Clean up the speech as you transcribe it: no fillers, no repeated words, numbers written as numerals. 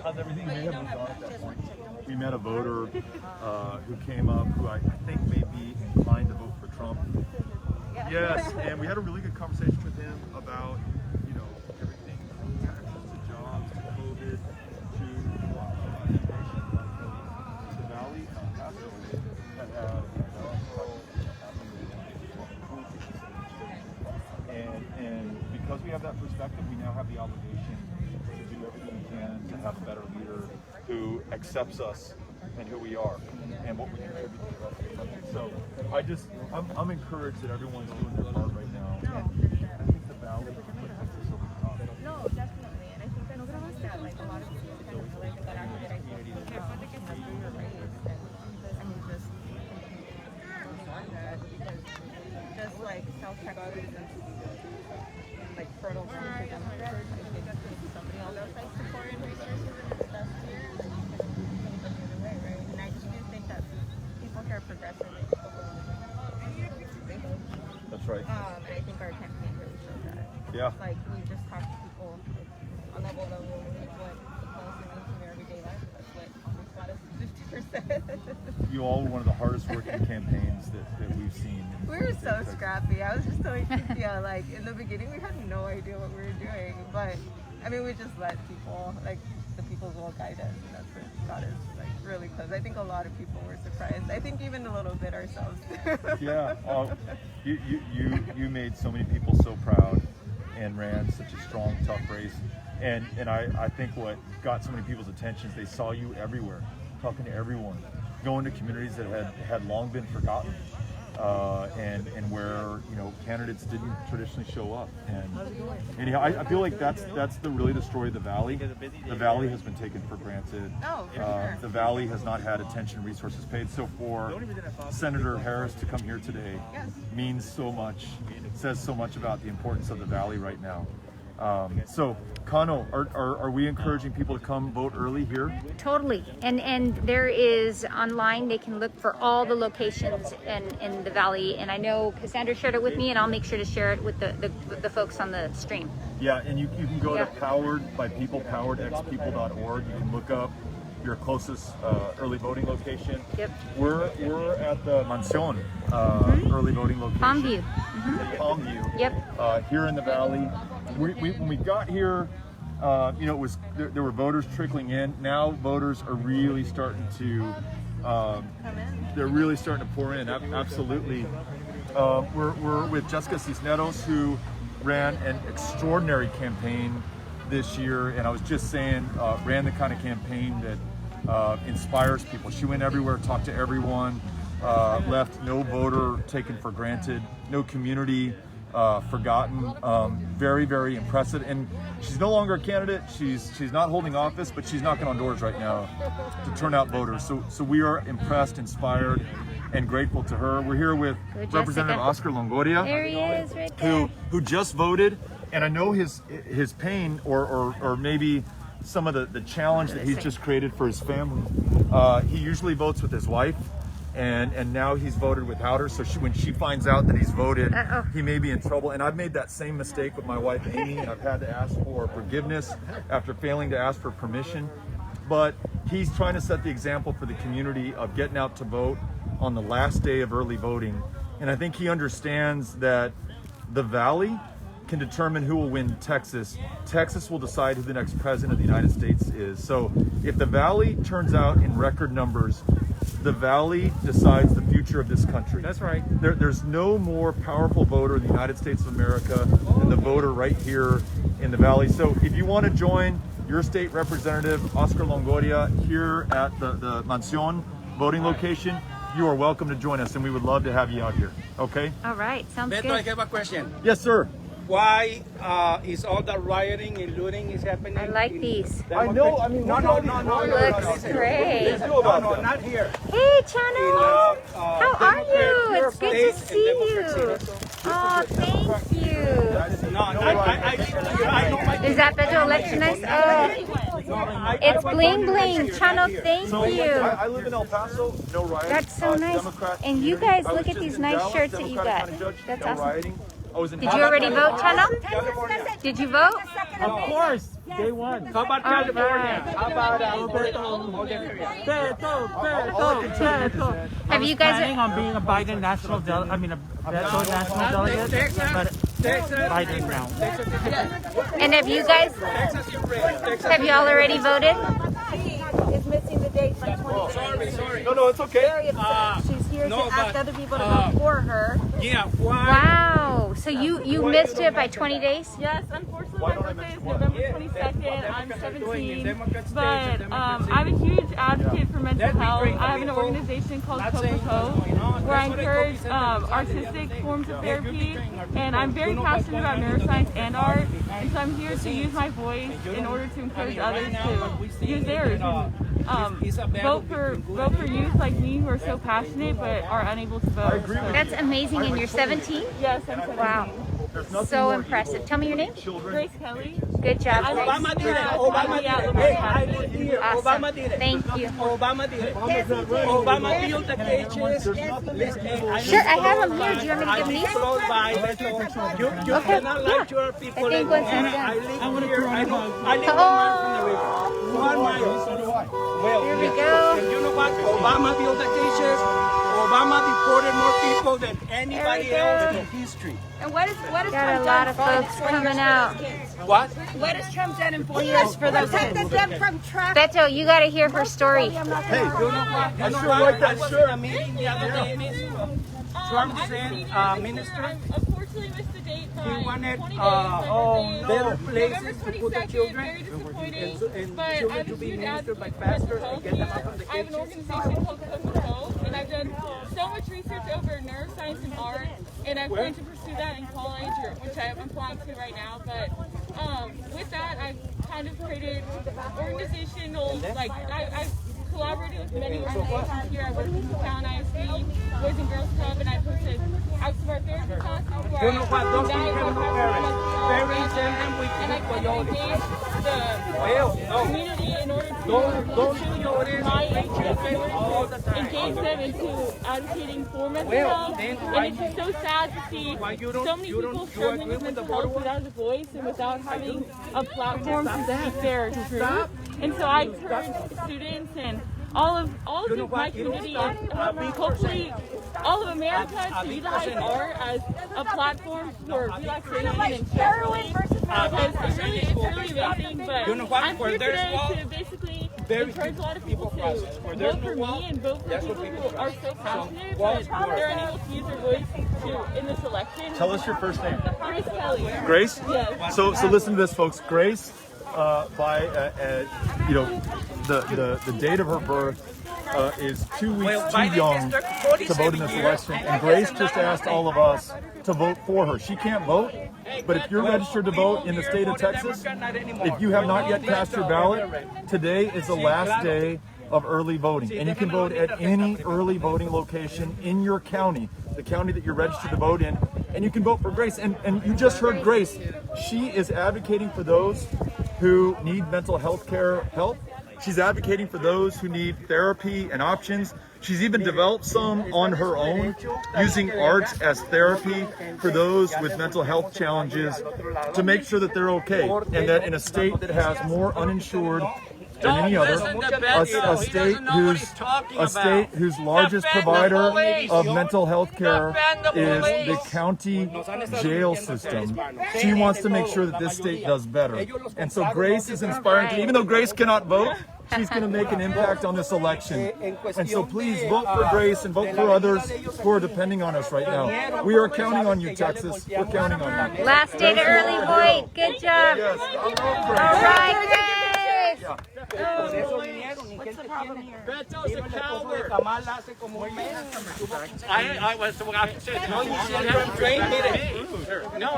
How's everything? May have moved on at that point. We met a voter who came up, who I think may be inclined to vote for Trump. Yes, and we had a really good conversation with him about, you know, everything from taxes to jobs to COVID to innovation. The Valley had and because we have that perspective, we now have the obligation to do everything we can to have a better leader who accepts us and who we are and what we contribute to the rest of the country. So I'm encouraged that everyone's doing their part right now. And I think the Valley can put Texas over the top. No, definitely. And I think that's something that like a lot of people kind of like that I get I mean, just just like South Texas and like fertile ground for Democrats. I think somebody else outside support and resources and stuff too. Then you can go the other way, right? And I just do think that people here are progressive. That's right. And I think our campaign really showed that. Yeah. Like we just talk to people like, on that level of what the close and into their everyday life. That's what almost got us 50%. You all were one of the hardest working campaigns that we've seen. We were so scrappy. I was just telling Cynthia, like in the beginning we had no idea what we were doing, but I mean we just let people, like the people's will guide us, and that's what got us like really close. I think a lot of people were surprised. I think even a little bit ourselves. Yeah, you made so many people so proud and ran such a strong, tough race. And I think what got so many people's attention is they saw you everywhere, talking to everyone, going to communities that had long been forgotten, and where, you know, candidates didn't traditionally show up. And anyhow, I feel like that's really the story of the Valley. The Valley has been taken for granted. Oh, for sure. The Valley has not had attention, resources paid. So for Senator Harris to come here today means so much, says so much about the importance of the Valley right now. So, Kano, are we encouraging people to come vote early here? Totally. And there is online, they can look for all the locations in the Valley. And I know Cassandra shared it with me, and I'll make sure to share it with the folks on the stream. Yeah, and you can go to poweredbypeople.org. You can look up your closest early voting location. Yep. We're at the Mansion early voting location. Palmview. Palmview. Yep. Here in the Valley. When we got here, you know, there were voters trickling in. Now voters are really starting to they're really starting to pour in. Absolutely. We're with Jessica Cisneros, who ran an extraordinary campaign this year, and I was just saying, ran the kind of campaign that inspires people. She went everywhere, talked to everyone, left no voter taken for granted, no community forgotten. Very, very impressive. And she's no longer a candidate. She's not holding office, but she's knocking on doors right now to turn out voters. So we are impressed, inspired, and grateful to her. We're here with Representative Oscar Longoria. There he is, right there. Who just voted. And I know his pain or maybe some of the challenge that he's just created for his family. He usually votes with his wife. And now he's voted without her, so when she finds out that he's voted, he may be in trouble. And I've made that same mistake with my wife Amy, and I've had to ask for forgiveness after failing to ask for permission. But he's trying to set the example for the community of getting out to vote on the last day of early voting. And I think he understands that the Valley can determine who will win Texas. Texas will decide who the next president of the United States is. So if the Valley turns out in record numbers, the Valley decides the future of this country. That's right. There's no more powerful voter in the United States of America than the voter right here in the Valley. So if you want to join your state representative, Oscar Longoria, here at the Mansion voting location, you are welcome to join us, and we would love to have you out here. Okay? All right. Sounds Beto, good. I have a question. Yes, sir. Why is all the rioting and looting is happening? I like these. I know. I mean, No. Looks great. No, not here. Hey, Chano. How are you? It's good to States see and you. democracy. Oh, thank you. No, I know my. Is that Beto election nice? Oh, it's bling bling. Chano, thank you. I live in El Paso. No rioting. That's so nice. Democrat And you community. guys, I was look at just these in nice Dallas, shirts that you Democratic got. County Judge, That's no awesome. rioting. I was in Did you already vote, Chano? Did you vote? Of course. Day one. How about California? How about Have you Planning guys? on being a Biden national a Beto national delegate, but Biden now. And have you guys? Have you all already voted? Is missing the date by 20 Sorry. No, it's okay. Very upset. She's here no, to ask but, other people to vote for her. Yeah, why? Wow. So you missed it by 20 days? Yes, unfortunately my birthday is November 22nd. I'm 17, but I'm a huge advocate for mental health. I have an organization called Coco where I encourage artistic forms of therapy, and I'm very passionate about neuroscience and art, and so I'm here to use my voice in order to encourage others to use theirs. Vote for youth like me who are so passionate but are unable to vote. So, That's amazing. And you're 17? yes, I'm 17. Wow. So impressive. Tell me your name. Grace Kelly. Good job. Grace. Obama did it. Obama did it. Hey, I live here. Awesome. Obama did it. Thank you. Obama did it. Obama built the cages. Sure, I have them here. Do you want me to give them these? Close by. You Okay, cannot yeah. lecture people. I think in once I'm Indiana. done. I live here. I live 1 mile from the river. 1 mile. Well, Here we go. and you know what? Obama built the cages. Obama deported more people than anybody else in history. And what is Got a Trump lot done of for folks coming out. What? What has Trump done in 4 years for those kids? Them from traffic. Beto, you got to hear her story. Hey, you know what? I was in a meeting the other day in Israel. Trump sent minister. Unfortunately missed the date by He wanted 20 days. better places November to put the 22nd, children very disappointing, and but children I'm to a be huge ministered by advocate for pastors mental and get them health. out from the I have an cages. organization called Coco, and I've done so much research over neuroscience and art, and I'm going to pursue that in college, which I'm applying to right now. But with that, I've kind of created organizational, I've collaborated with many organizations here. I work with the Town ISD, Boys and Girls Club, and I posted Outsmart therapy classes where You know what? Those people have no parents. Parents send them with and I kind of coyotes. engage the community in order to Don't you notice my age all the time? engage them into advocating for mental Well, health. then And why it's just so sad to see why you don't- so many you don't- people you struggling agree with with the mental health voter? without a voice and without having a platform to speak their truth. And so I encourage students and all of my community and hopefully all of America to utilize art as a platform for relaxation and stress relief. Because it's really amazing. But You know what? I'm Where here there's today law, to basically very encourage a lot of people people process. Where to there's vote no for law, me and vote for that's people what who people are so passionate, laws but they're unable to use their voice in this election. Tell us your first name. Grace Kelly. Grace? Yes. So listen to this, folks. Grace, the date of her birth is 2 weeks too young to vote in this election. And Grace just asked all of us to vote for her. She can't vote, but if you're registered to vote in the state of Texas, if you have not yet cast your ballot, today is the last day of early voting. And you can vote at any early voting location in your county, the county that you're registered to vote in, and you can vote for Grace. And you just heard Grace. She is advocating for those who need mental health care help. She's advocating for those who need therapy and options. She's even developed some on her own, using art as therapy for those with mental health challenges to make sure that they're okay, and that in a state that has more uninsured than any other, a state whose largest provider of mental health care is the county jail system. She wants to make sure that this state does better. And so Grace is inspiring to, even though Grace cannot vote, she's going to make an impact on this election. And so please vote for Grace and vote for others who are depending on us right now. We are counting on you, Texas. We're counting on you. Last day to early vote. Good job. Yes, I love Grace. All right, Grace. What's the problem here? Beto's a coward. I was about to say, no, you said you're trained. No,